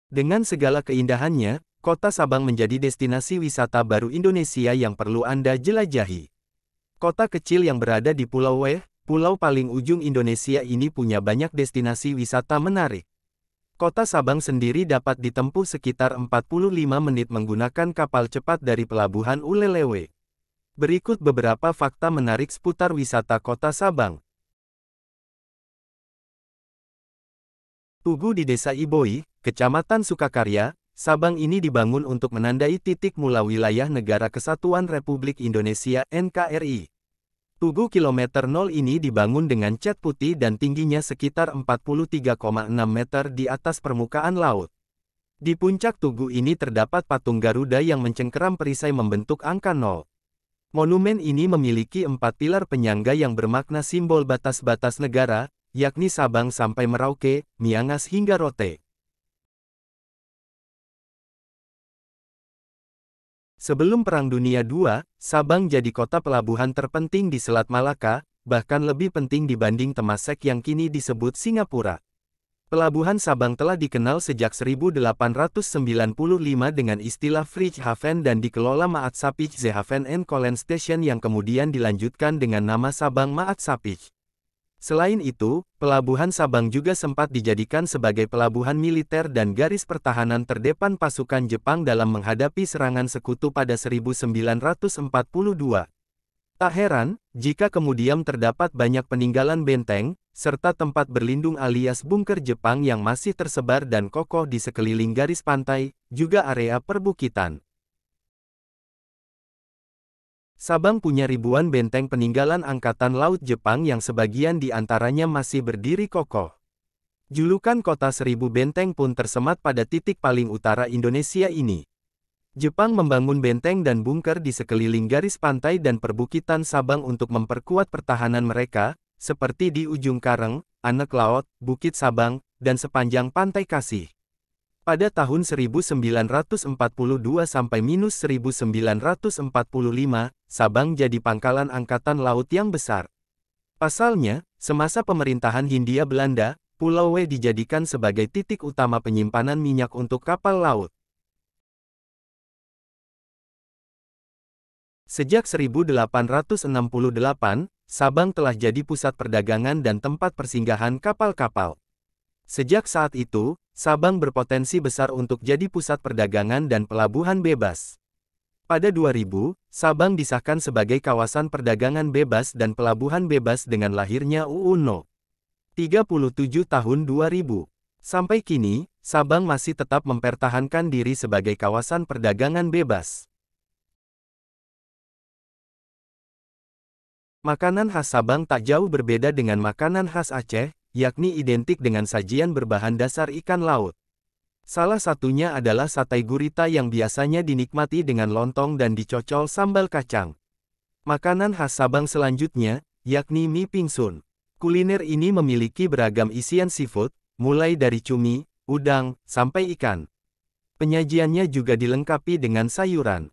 Dengan segala keindahannya, kota Sabang menjadi destinasi wisata baru Indonesia yang perlu Anda jelajahi. Kota kecil yang berada di Pulau W, pulau paling ujung Indonesia ini punya banyak destinasi wisata menarik. Kota Sabang sendiri dapat ditempuh sekitar 45 menit menggunakan kapal cepat dari Pelabuhan Ulelewe. Berikut beberapa fakta menarik seputar wisata Kota Sabang. Tugu di Desa Iboi, Kecamatan Sukakarya, Sabang ini dibangun untuk menandai titik mula wilayah Negara Kesatuan Republik Indonesia (NKRI). Tugu kilometer 0 ini dibangun dengan cat putih dan tingginya sekitar 43,6 meter di atas permukaan laut. Di puncak tugu ini terdapat patung Garuda yang mencengkeram perisai membentuk angka 0. Monumen ini memiliki 4 pilar penyangga yang bermakna simbol batas-batas negara, yakni Sabang sampai Merauke, Miangas hingga Rote. Sebelum Perang Dunia II, Sabang jadi kota pelabuhan terpenting di Selat Malaka, bahkan lebih penting dibanding Temasek yang kini disebut Singapura. Pelabuhan Sabang telah dikenal sejak 1895 dengan istilah Vrijhaven dan dikelola Maatschappij Zeehaven en Kolenstation yang kemudian dilanjutkan dengan nama Sabang Maatschappij. Selain itu, Pelabuhan Sabang juga sempat dijadikan sebagai pelabuhan militer dan garis pertahanan terdepan pasukan Jepang dalam menghadapi serangan sekutu pada 1942. Tak heran, jika kemudian terdapat banyak peninggalan benteng, serta tempat berlindung alias bunker Jepang yang masih tersebar dan kokoh di sekeliling garis pantai, juga area perbukitan. Sabang punya ribuan benteng peninggalan Angkatan Laut Jepang yang sebagian di antaranya masih berdiri kokoh. Julukan Kota Seribu Benteng pun tersemat pada titik paling utara Indonesia ini. Jepang membangun benteng dan bunker di sekeliling garis pantai dan perbukitan Sabang untuk memperkuat pertahanan mereka, seperti di Ujung Kareng, Anek Laut, Bukit Sabang, dan sepanjang Pantai Kasih. Pada tahun 1942–1945, Sabang jadi pangkalan Angkatan Laut yang besar. Pasalnya, semasa pemerintahan Hindia Belanda, Pulau W dijadikan sebagai titik utama penyimpanan minyak untuk kapal laut. Sejak 1868, Sabang telah jadi pusat perdagangan dan tempat persinggahan kapal-kapal. Sejak saat itu, Sabang berpotensi besar untuk jadi pusat perdagangan dan pelabuhan bebas. Pada 2000, Sabang disahkan sebagai kawasan perdagangan bebas dan pelabuhan bebas dengan lahirnya UU No. 37 tahun 2000. Sampai kini, Sabang masih tetap mempertahankan diri sebagai kawasan perdagangan bebas. Makanan khas Sabang tak jauh berbeda dengan makanan khas Aceh, yakni identik dengan sajian berbahan dasar ikan laut. Salah satunya adalah sate gurita yang biasanya dinikmati dengan lontong dan dicocol sambal kacang. Makanan khas Sabang selanjutnya, yakni mie pingsun. Kuliner ini memiliki beragam isian seafood, mulai dari cumi, udang, sampai ikan. Penyajiannya juga dilengkapi dengan sayuran.